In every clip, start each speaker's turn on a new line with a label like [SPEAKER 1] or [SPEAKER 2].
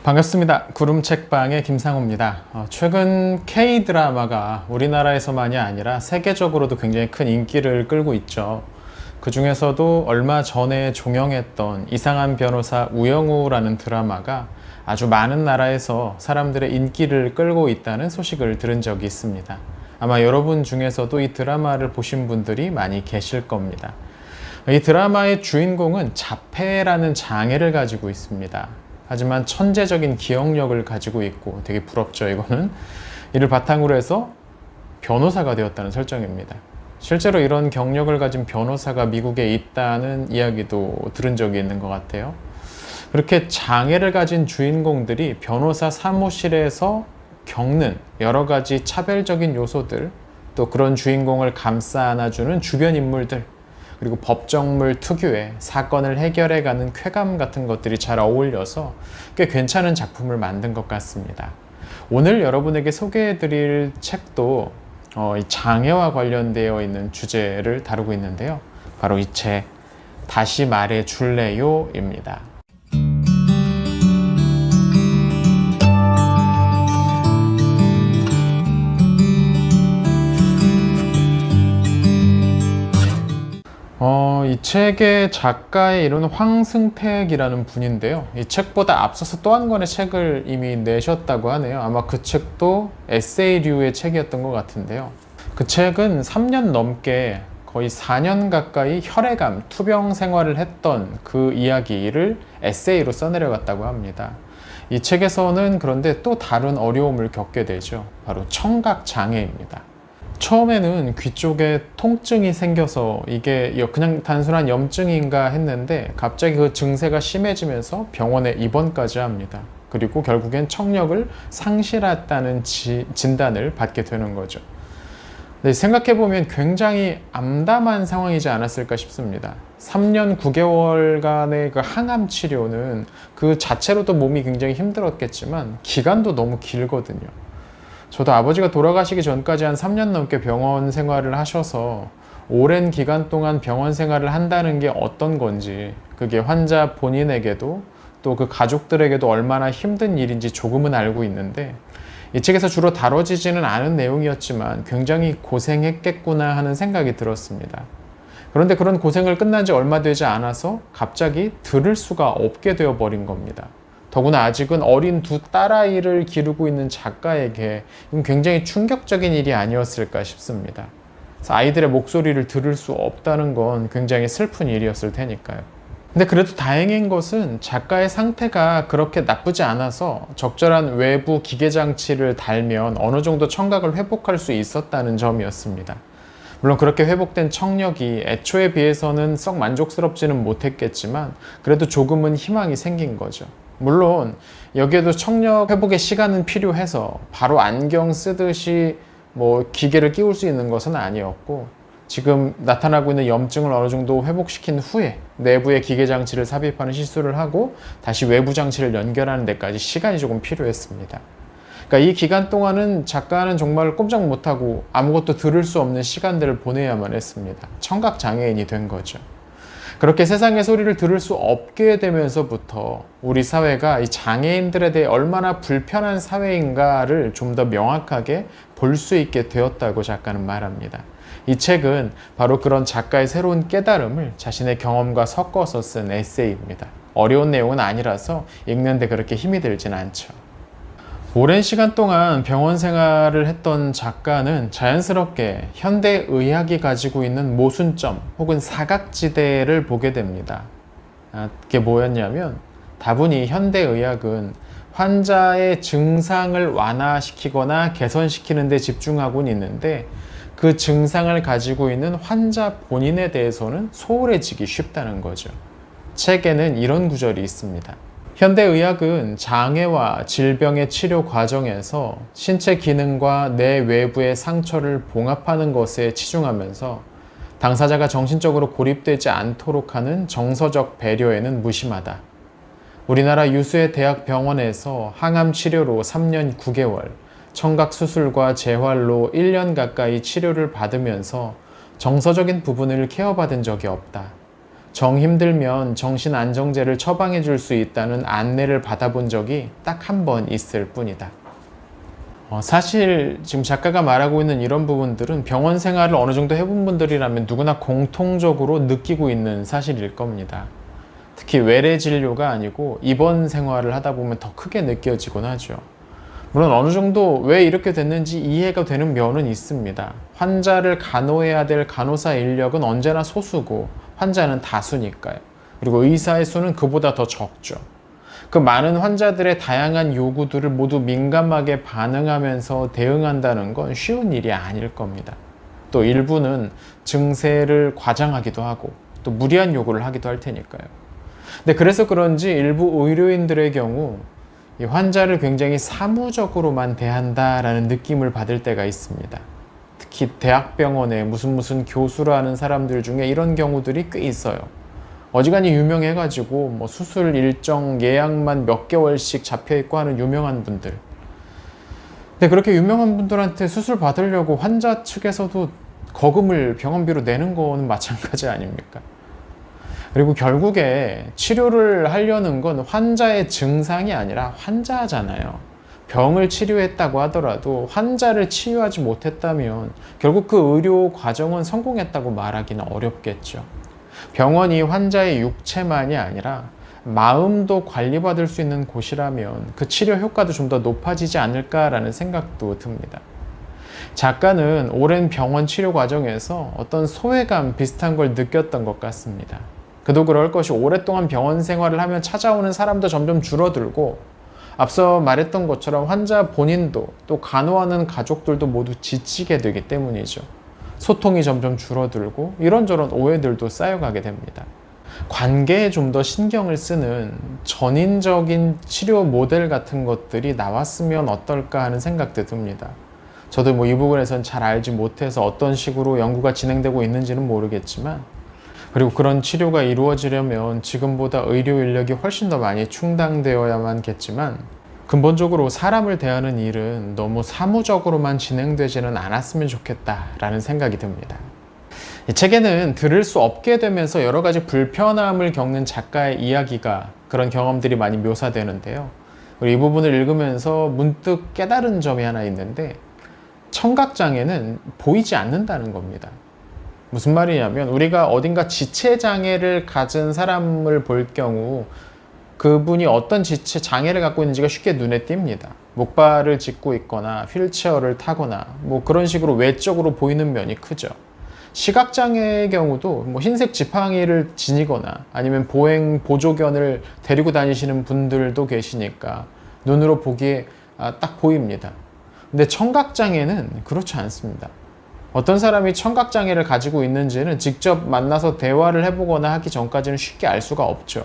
[SPEAKER 1] 반갑습니다. 구름책방의 김상호입니다. 최근 K-드라마가 우리나라에서만이 아니라 세계적으로도 굉장히 큰 인기를 끌고 있죠. 그 중에서도 얼마 전에 종영했던 이상한 변호사 우영우라는 드라마가 아주 많은 나라에서 사람들의 인기를 끌고 있다는 소식을 들은 적이 있습니다. 아마 여러분 중에서도 이 드라마를 보신 분들이 많이 계실 겁니다. 이 드라마의 주인공은 자폐라는 장애를 가지고 있습니다. 하지만 천재적인 기억력을 가지고 있고 되게 부럽죠. 이거는 이를 바탕으로 해서 변호사가 되었다는 설정입니다. 실제로 이런 경력을 가진 변호사가 미국에 있다는 이야기도 들은 적이 있는 것 같아요. 그렇게 장애를 가진 주인공들이 변호사 사무실에서 겪는 여러 가지 차별적인 요소들, 또 그런 주인공을 감싸 안아주는 주변 인물들, 그리고 법정물 특유의 사건을 해결해가는 쾌감 같은 것들이 잘 어울려서 꽤 괜찮은 작품을 만든 것 같습니다. 오늘 여러분에게 소개해드릴 책도 이 장애와 관련되어 있는 주제를 다루고 있는데요. 바로 이 책, 다시 말해 줄래요? 입니다. 이 책의 작가의 이름은 황승택이라는 분인데요. 이 책보다 앞서서 또 한 권의 책을 이미 내셨다고 하네요. 아마 그 책도 에세이류의 책이었던 것 같은데요. 그 책은 3년 넘게 거의 4년 가까이 혈액암, 투병 생활을 했던 그 이야기를 에세이로 써내려갔다고 합니다. 이 책에서는 그런데 또 다른 어려움을 겪게 되죠. 바로 청각장애입니다. 처음에는 귀 쪽에 통증이 생겨서 이게 그냥 단순한 염증인가 했는데 갑자기 그 증세가 심해지면서 병원에 입원까지 합니다. 그리고 결국엔 청력을 상실했다는 진단을 받게 되는 거죠. 생각해보면 굉장히 암담한 상황이지 않았을까 싶습니다. 3년 9개월간의 그 항암 치료는 그 자체로도 몸이 굉장히 힘들었겠지만 기간도 너무 길거든요. 저도 아버지가 돌아가시기 전까지 한 3년 넘게 병원 생활을 하셔서 오랜 기간 동안 병원 생활을 한다는 게 어떤 건지, 그게 환자 본인에게도 또 그 가족들에게도 얼마나 힘든 일인지 조금은 알고 있는데, 이 책에서 주로 다뤄지지는 않은 내용이었지만 굉장히 고생했겠구나 하는 생각이 들었습니다. 그런데 그런 고생을 끝난 지 얼마 되지 않아서 갑자기 들을 수가 없게 되어버린 겁니다. 더구나 아직은 어린 두 딸아이를 기르고 있는 작가에게 이건 굉장히 충격적인 일이 아니었을까 싶습니다. 그래서 아이들의 목소리를 들을 수 없다는 건 굉장히 슬픈 일이었을 테니까요. 근데 그래도 다행인 것은 작가의 상태가 그렇게 나쁘지 않아서 적절한 외부 기계장치를 달면 어느 정도 청각을 회복할 수 있었다는 점이었습니다. 물론 그렇게 회복된 청력이 애초에 비해서는 썩 만족스럽지는 못했겠지만 그래도 조금은 희망이 생긴 거죠. 물론 여기에도 청력 회복의 시간은 필요해서 바로 안경 쓰듯이 기계를 끼울 수 있는 것은 아니었고, 지금 나타나고 있는 염증을 어느 정도 회복시킨 후에 내부의 기계 장치를 삽입하는 시술을 하고 다시 외부 장치를 연결하는 데까지 시간이 조금 필요했습니다. 그러니까 이 기간 동안은 작가는 정말 꼼짝 못하고 아무것도 들을 수 없는 시간들을 보내야만 했습니다. 청각 장애인이 된 거죠. 그렇게 세상의 소리를 들을 수 없게 되면서부터 우리 사회가 이 장애인들에 대해 얼마나 불편한 사회인가를 좀 더 명확하게 볼 수 있게 되었다고 작가는 말합니다. 이 책은 바로 그런 작가의 새로운 깨달음을 자신의 경험과 섞어서 쓴 에세이입니다. 어려운 내용은 아니라서 읽는데 그렇게 힘이 들진 않죠. 오랜 시간 동안 병원 생활을 했던 작가는 자연스럽게 현대의학이 가지고 있는 모순점 혹은 사각지대를 보게 됩니다. 그게 뭐였냐면, 다분히 현대의학은 환자의 증상을 완화시키거나 개선시키는 데 집중하고는 있는데 그 증상을 가지고 있는 환자 본인에 대해서는 소홀해지기 쉽다는 거죠. 책에는 이런 구절이 있습니다. 현대의학은 장애와 질병의 치료 과정에서 신체 기능과 내 외부의 상처를 봉합하는 것에 치중하면서 당사자가 정신적으로 고립되지 않도록 하는 정서적 배려에는 무심하다. 우리나라 유수의 대학 병원에서 항암 치료로 3년 9개월, 청각 수술과 재활로 1년 가까이 치료를 받으면서 정서적인 부분을 케어받은 적이 없다. 정 힘들면 정신안정제를 처방해 줄 수 있다는 안내를 받아본 적이 딱 한 번 있을 뿐이다. 사실 지금 작가가 말하고 있는 이런 부분들은 병원 생활을 어느 정도 해본 분들이라면 누구나 공통적으로 느끼고 있는 사실일 겁니다. 특히 외래 진료가 아니고 입원 생활을 하다 보면 더 크게 느껴지곤 하죠. 물론 어느 정도 왜 이렇게 됐는지 이해가 되는 면은 있습니다. 환자를 간호해야 될 간호사 인력은 언제나 소수고 환자는 다수니까요. 그리고 의사의 수는 그보다 더 적죠. 그 많은 환자들의 다양한 요구들을 모두 민감하게 반응하면서 대응한다는 건 쉬운 일이 아닐 겁니다. 또 일부는 증세를 과장하기도 하고 또 무리한 요구를 하기도 할 테니까요. 근데 그래서 그런지 일부 의료인들의 경우 이 환자를 굉장히 사무적으로만 대한다라는 느낌을 받을 때가 있습니다. 특히 대학병원에 무슨 교수라는 사람들 중에 이런 경우들이 꽤 있어요. 어지간히 유명해가지고 뭐 수술 일정 예약만 몇 개월씩 잡혀있고 하는 유명한 분들. 근데 그렇게 유명한 분들한테 수술 받으려고 환자 측에서도 거금을 병원비로 내는 거는 마찬가지 아닙니까? 그리고 결국에 치료를 하려는 건 환자의 증상이 아니라 환자잖아요. 병을 치료했다고 하더라도 환자를 치유하지 못했다면 결국 그 의료 과정은 성공했다고 말하기는 어렵겠죠. 병원이 환자의 육체만이 아니라 마음도 관리받을 수 있는 곳이라면 그 치료 효과도 좀 더 높아지지 않을까라는 생각도 듭니다. 작가는 오랜 병원 치료 과정에서 어떤 소외감 비슷한 걸 느꼈던 것 같습니다. 그도 그럴 것이 오랫동안 병원 생활을 하면 찾아오는 사람도 점점 줄어들고 앞서 말했던 것처럼 환자 본인도 또 간호하는 가족들도 모두 지치게 되기 때문이죠. 소통이 점점 줄어들고 이런저런 오해들도 쌓여가게 됩니다. 관계에 좀 더 신경을 쓰는 전인적인 치료 모델 같은 것들이 나왔으면 어떨까 하는 생각도 듭니다. 저도 이 부분에선 잘 알지 못해서 어떤 식으로 연구가 진행되고 있는지는 모르겠지만 그리고 그런 치료가 이루어지려면 지금보다 의료 인력이 훨씬 더 많이 충당되어야만겠지만 근본적으로 사람을 대하는 일은 너무 사무적으로만 진행되지는 않았으면 좋겠다라는 생각이 듭니다. 이 책에는 들을 수 없게 되면서 여러 가지 불편함을 겪는 작가의 이야기가 그런 경험들이 많이 묘사되는데요. 이 부분을 읽으면서 문득 깨달은 점이 하나 있는데 청각장애는 보이지 않는다는 겁니다. 무슨 말이냐면 우리가 어딘가 지체장애를 가진 사람을 볼 경우 그분이 어떤 지체 장애를 갖고 있는지가 쉽게 눈에 띕니다. 목발을 짚고 있거나 휠체어를 타거나 그런 식으로 외적으로 보이는 면이 크죠. 시각장애의 경우도 흰색 지팡이를 지니거나 아니면 보행 보조견을 데리고 다니시는 분들도 계시니까 눈으로 보기에 딱 보입니다. 근데 청각장애는 그렇지 않습니다. 어떤 사람이 청각장애를 가지고 있는지는 직접 만나서 대화를 해보거나 하기 전까지는 쉽게 알 수가 없죠.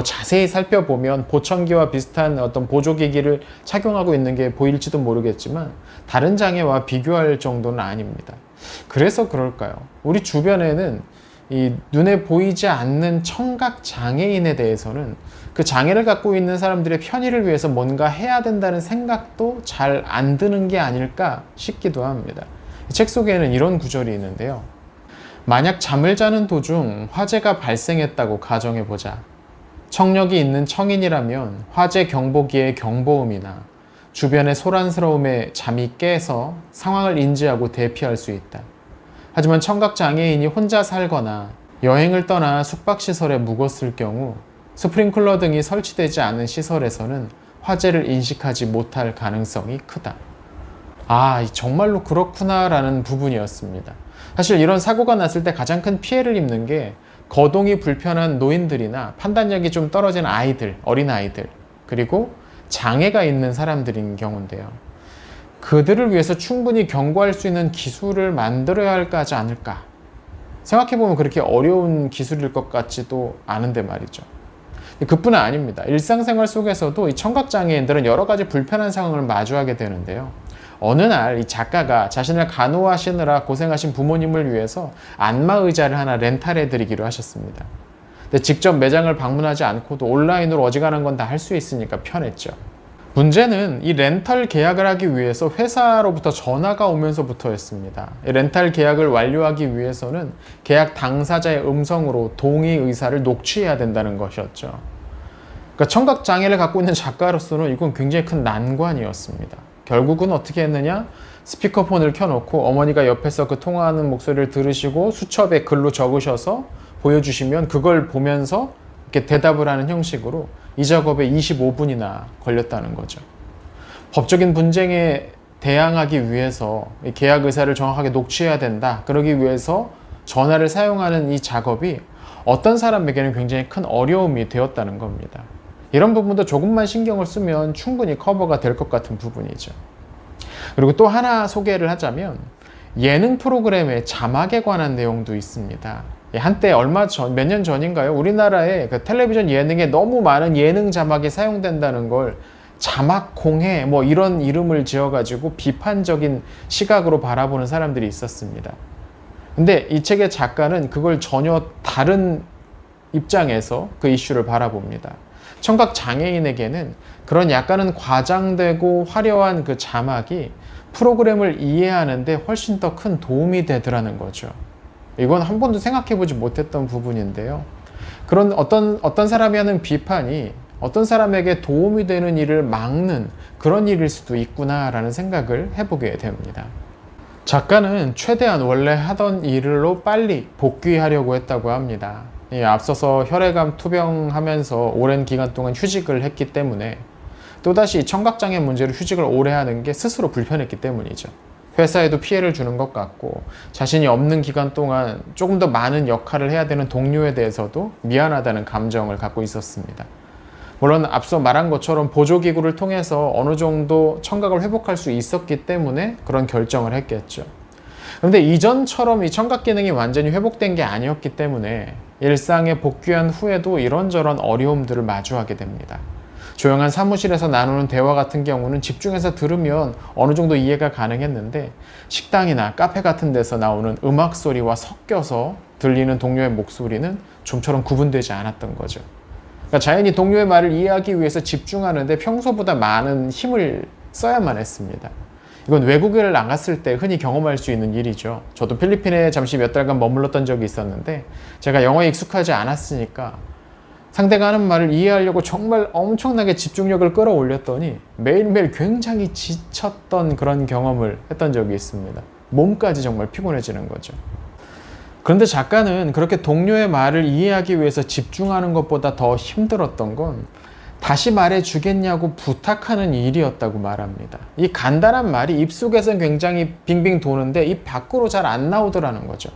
[SPEAKER 1] 자세히 살펴보면 보청기와 비슷한 어떤 보조기기를 착용하고 있는 게 보일지도 모르겠지만 다른 장애와 비교할 정도는 아닙니다. 그래서 그럴까요? 우리 주변에는 이 눈에 보이지 않는 청각장애인에 대해서는 그 장애를 갖고 있는 사람들의 편의를 위해서 뭔가 해야 된다는 생각도 잘 안 드는 게 아닐까 싶기도 합니다. 이 책 속에는 이런 구절이 있는데요. 만약 잠을 자는 도중 화재가 발생했다고 가정해보자. 청력이 있는 청인이라면 화재 경보기의 경보음이나 주변의 소란스러움에 잠이 깨서 상황을 인지하고 대피할 수 있다. 하지만 청각장애인이 혼자 살거나 여행을 떠나 숙박시설에 묵었을 경우 스프링클러 등이 설치되지 않은 시설에서는 화재를 인식하지 못할 가능성이 크다. 정말로 그렇구나라는 부분이었습니다. 사실 이런 사고가 났을 때 가장 큰 피해를 입는 게 거동이 불편한 노인들이나 판단력이 좀 떨어진 아이들, 어린아이들, 그리고 장애가 있는 사람들인 경우인데요. 그들을 위해서 충분히 경고할 수 있는 기술을 만들어야 하지 않을까? 생각해보면 그렇게 어려운 기술일 것 같지도 않은데 말이죠. 그뿐은 아닙니다. 일상생활 속에서도 이 청각장애인들은 여러 가지 불편한 상황을 마주하게 되는데요. 어느 날 이 작가가 자신을 간호하시느라 고생하신 부모님을 위해서 안마의자를 하나 렌탈해 드리기로 하셨습니다. 근데 직접 매장을 방문하지 않고도 온라인으로 어지간한 건 다 할 수 있으니까 편했죠. 문제는 이 렌탈 계약을 하기 위해서 회사로부터 전화가 오면서부터였습니다. 이 렌탈 계약을 완료하기 위해서는 계약 당사자의 음성으로 동의 의사를 녹취해야 된다는 것이었죠. 그러니까 청각 장애를 갖고 있는 작가로서는 이건 굉장히 큰 난관이었습니다. 결국은 어떻게 했느냐? 스피커폰을 켜놓고 어머니가 옆에서 그 통화하는 목소리를 들으시고 수첩에 글로 적으셔서 보여주시면 그걸 보면서 이렇게 대답을 하는 형식으로 이 작업에 25분이나 걸렸다는 거죠. 법적인 분쟁에 대항하기 위해서 계약 의사를 정확하게 녹취해야 된다. 그러기 위해서 전화를 사용하는 이 작업이 어떤 사람에게는 굉장히 큰 어려움이 되었다는 겁니다. 이런 부분도 조금만 신경을 쓰면 충분히 커버가 될 것 같은 부분이죠. 그리고 또 하나 소개를 하자면 예능 프로그램의 자막에 관한 내용도 있습니다. 한때 몇 년 전인가요? 우리나라의 그 텔레비전 예능에 너무 많은 예능 자막이 사용된다는 걸 자막공해 뭐 이런 이름을 지어가지고 비판적인 시각으로 바라보는 사람들이 있었습니다. 근데 이 책의 작가는 그걸 전혀 다른 입장에서 그 이슈를 바라봅니다. 청각 장애인에게는 그런 약간은 과장되고 화려한 그 자막이 프로그램을 이해하는데 훨씬 더 큰 도움이 되더라는 거죠. 이건 한 번도 생각해보지 못했던 부분인데요. 그런 어떤 사람이 하는 비판이 어떤 사람에게 도움이 되는 일을 막는 그런 일일 수도 있구나라는 생각을 해보게 됩니다. 작가는 최대한 원래 하던 일로 빨리 복귀하려고 했다고 합니다. 앞서서 혈액암 투병하면서 오랜 기간 동안 휴직을 했기 때문에 또다시 청각장애 문제로 휴직을 오래 하는 게 스스로 불편했기 때문이죠. 회사에도 피해를 주는 것 같고 자신이 없는 기간 동안 조금 더 많은 역할을 해야 되는 동료에 대해서도 미안하다는 감정을 갖고 있었습니다. 물론 앞서 말한 것처럼 보조기구를 통해서 어느 정도 청각을 회복할 수 있었기 때문에 그런 결정을 했겠죠. 그런데 이전처럼 이 청각 기능이 완전히 회복된 게 아니었기 때문에 일상에 복귀한 후에도 이런저런 어려움들을 마주하게 됩니다. 조용한 사무실에서 나누는 대화 같은 경우는 집중해서 들으면 어느 정도 이해가 가능했는데 식당이나 카페 같은 데서 나오는 음악 소리와 섞여서 들리는 동료의 목소리는 좀처럼 구분되지 않았던 거죠. 그러니까 자연히 동료의 말을 이해하기 위해서 집중하는데 평소보다 많은 힘을 써야만 했습니다. 이건 외국을 나갔을 때 흔히 경험할 수 있는 일이죠. 저도 필리핀에 잠시 몇 달간 머물렀던 적이 있었는데 제가 영어에 익숙하지 않았으니까 상대가 하는 말을 이해하려고 정말 엄청나게 집중력을 끌어올렸더니 매일매일 굉장히 지쳤던 그런 경험을 했던 적이 있습니다. 몸까지 정말 피곤해지는 거죠. 그런데 작가는 그렇게 동료의 말을 이해하기 위해서 집중하는 것보다 더 힘들었던 건 다시 말해주겠냐고 부탁하는 일이었다고 말합니다. 이 간단한 말이 입속에서는 굉장히 빙빙 도는데 입 밖으로 잘 안 나오더라는 거죠.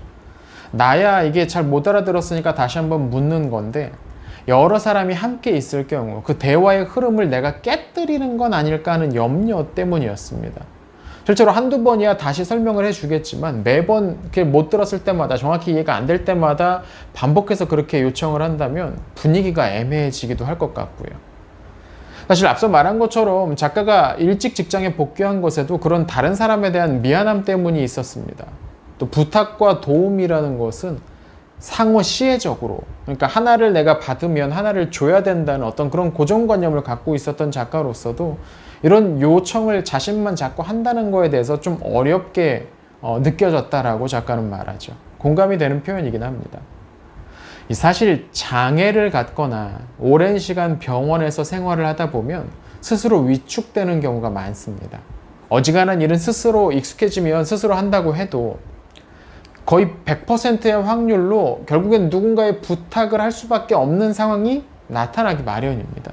[SPEAKER 1] 나야 이게 잘 못 알아들었으니까 다시 한번 묻는 건데 여러 사람이 함께 있을 경우 그 대화의 흐름을 내가 깨뜨리는 건 아닐까 하는 염려 때문이었습니다. 실제로 한두 번이야 다시 설명을 해주겠지만 매번 못 들었을 때마다 정확히 이해가 안 될 때마다 반복해서 그렇게 요청을 한다면 분위기가 애매해지기도 할 것 같고요. 사실 앞서 말한 것처럼 작가가 일찍 직장에 복귀한 것에도 그런 다른 사람에 대한 미안함 때문이 있었습니다. 또 부탁과 도움이라는 것은 상호 시혜적으로, 그러니까 하나를 내가 받으면 하나를 줘야 된다는 어떤 그런 고정관념을 갖고 있었던 작가로서도 이런 요청을 자신만 자꾸 한다는 거에 대해서 좀 어렵게 느껴졌다라고 작가는 말하죠. 공감이 되는 표현이긴 합니다. 사실 장애를 갖거나 오랜 시간 병원에서 생활을 하다 보면 스스로 위축되는 경우가 많습니다. 어지간한 일은 스스로 익숙해지면 스스로 한다고 해도 거의 100%의 확률로 결국엔 누군가의 부탁을 할 수밖에 없는 상황이 나타나기 마련입니다.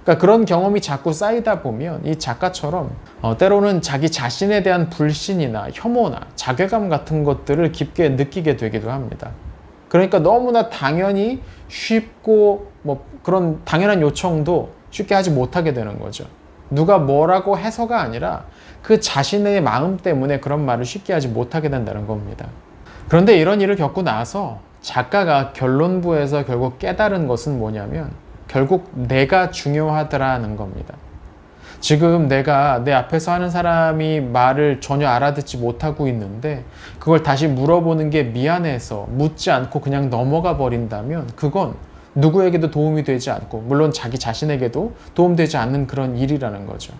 [SPEAKER 1] 그러니까 그런 경험이 자꾸 쌓이다 보면 이 작가처럼 때로는 자기 자신에 대한 불신이나 혐오나 자괴감 같은 것들을 깊게 느끼게 되기도 합니다. 그러니까 너무나 당연히 쉽고 그런 당연한 요청도 쉽게 하지 못하게 되는 거죠. 누가 뭐라고 해서가 아니라 그 자신의 마음 때문에 그런 말을 쉽게 하지 못하게 된다는 겁니다. 그런데 이런 일을 겪고 나서 작가가 결론부에서 결국 깨달은 것은 뭐냐면 결국 내가 중요하더라는 겁니다. 지금 내가 내 앞에서 하는 사람이 말을 전혀 알아듣지 못하고 있는데 그걸 다시 물어보는 게 미안해서 묻지 않고 그냥 넘어가 버린다면 그건 누구에게도 도움이 되지 않고 물론 자기 자신에게도 도움되지 않는 그런 일이라는 거죠.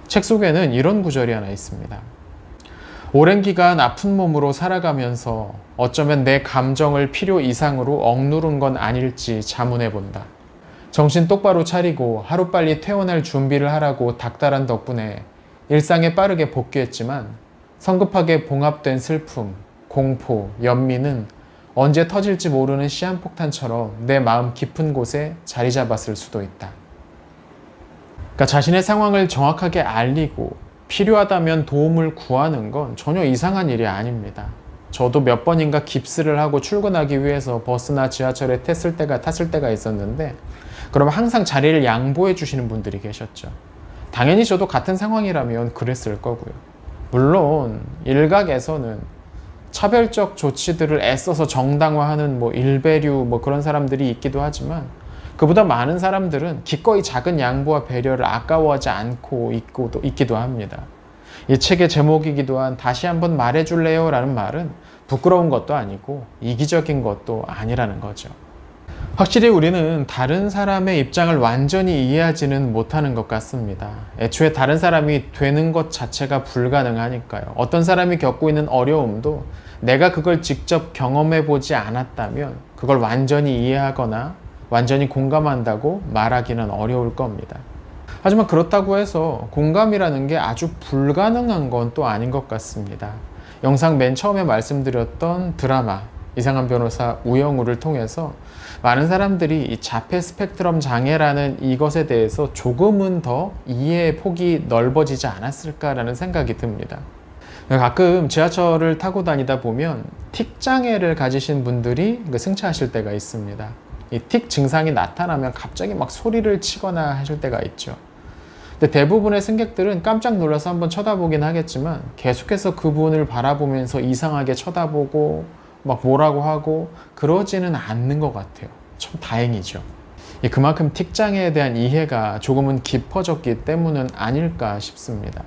[SPEAKER 1] 책 속에는 이런 구절이 하나 있습니다. 오랜 기간 아픈 몸으로 살아가면서 어쩌면 내 감정을 필요 이상으로 억누른 건 아닐지 자문해본다. 정신 똑바로 차리고 하루빨리 퇴원할 준비를 하라고 닥달한 덕분에 일상에 빠르게 복귀했지만 성급하게 봉합된 슬픔, 공포, 연민은 언제 터질지 모르는 시한폭탄처럼 내 마음 깊은 곳에 자리 잡았을 수도 있다. 그러니까 자신의 상황을 정확하게 알리고 필요하다면 도움을 구하는 건 전혀 이상한 일이 아닙니다. 저도 몇 번인가 깁스를 하고 출근하기 위해서 버스나 지하철에 탔을 때가 있었는데 그러면 항상 자리를 양보해 주시는 분들이 계셨죠. 당연히 저도 같은 상황이라면 그랬을 거고요. 물론 일각에서는 차별적 조치들을 애써서 정당화하는 일배류 그런 사람들이 있기도 하지만 그보다 많은 사람들은 기꺼이 작은 양보와 배려를 아까워하지 않고 있기도 합니다. 이 책의 제목이기도 한 다시 한번 말해줄래요? 라는 말은 부끄러운 것도 아니고 이기적인 것도 아니라는 거죠. 확실히 우리는 다른 사람의 입장을 완전히 이해하지는 못하는 것 같습니다. 애초에 다른 사람이 되는 것 자체가 불가능하니까요. 어떤 사람이 겪고 있는 어려움도 내가 그걸 직접 경험해 보지 않았다면 그걸 완전히 이해하거나 완전히 공감한다고 말하기는 어려울 겁니다. 하지만 그렇다고 해서 공감이라는 게 아주 불가능한 건 또 아닌 것 같습니다. 영상 맨 처음에 말씀드렸던 드라마 이상한 변호사 우영우를 통해서 많은 사람들이 이 자폐 스펙트럼 장애라는 이것에 대해서 조금은 더 이해의 폭이 넓어지지 않았을까라는 생각이 듭니다. 가끔 지하철을 타고 다니다 보면 틱 장애를 가지신 분들이 승차하실 때가 있습니다. 이 틱 증상이 나타나면 갑자기 막 소리를 치거나 하실 때가 있죠. 근데 대부분의 승객들은 깜짝 놀라서 한번 쳐다보긴 하겠지만 계속해서 그분을 바라보면서 이상하게 쳐다보고 막 뭐라고 하고 그러지는 않는 것 같아요. 참 다행이죠. 그만큼 틱 장애에 대한 이해가 조금은 깊어졌기 때문은 아닐까 싶습니다.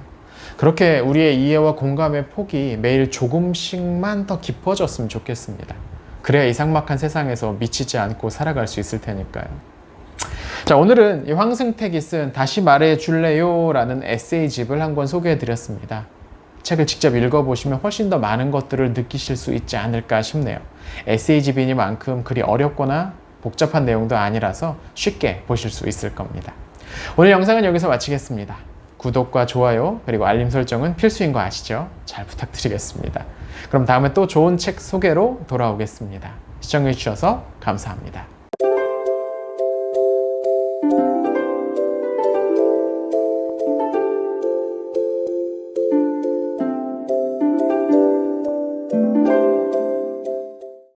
[SPEAKER 1] 그렇게 우리의 이해와 공감의 폭이 매일 조금씩만 더 깊어졌으면 좋겠습니다. 그래야 이 삭막한 세상에서 미치지 않고 살아갈 수 있을 테니까요. 자, 오늘은 이 황승택이 쓴 다시 말해줄래요? 라는 에세이집을 한 권 소개해 드렸습니다. 책을 직접 읽어보시면 훨씬 더 많은 것들을 느끼실 수 있지 않을까 싶네요. 에세이집이니만큼 그리 어렵거나 복잡한 내용도 아니라서 쉽게 보실 수 있을 겁니다. 오늘 영상은 여기서 마치겠습니다. 구독과 좋아요 그리고 알림 설정은 필수인 거 아시죠? 잘 부탁드리겠습니다. 그럼 다음에 또 좋은 책 소개로 돌아오겠습니다. 시청해주셔서 감사합니다.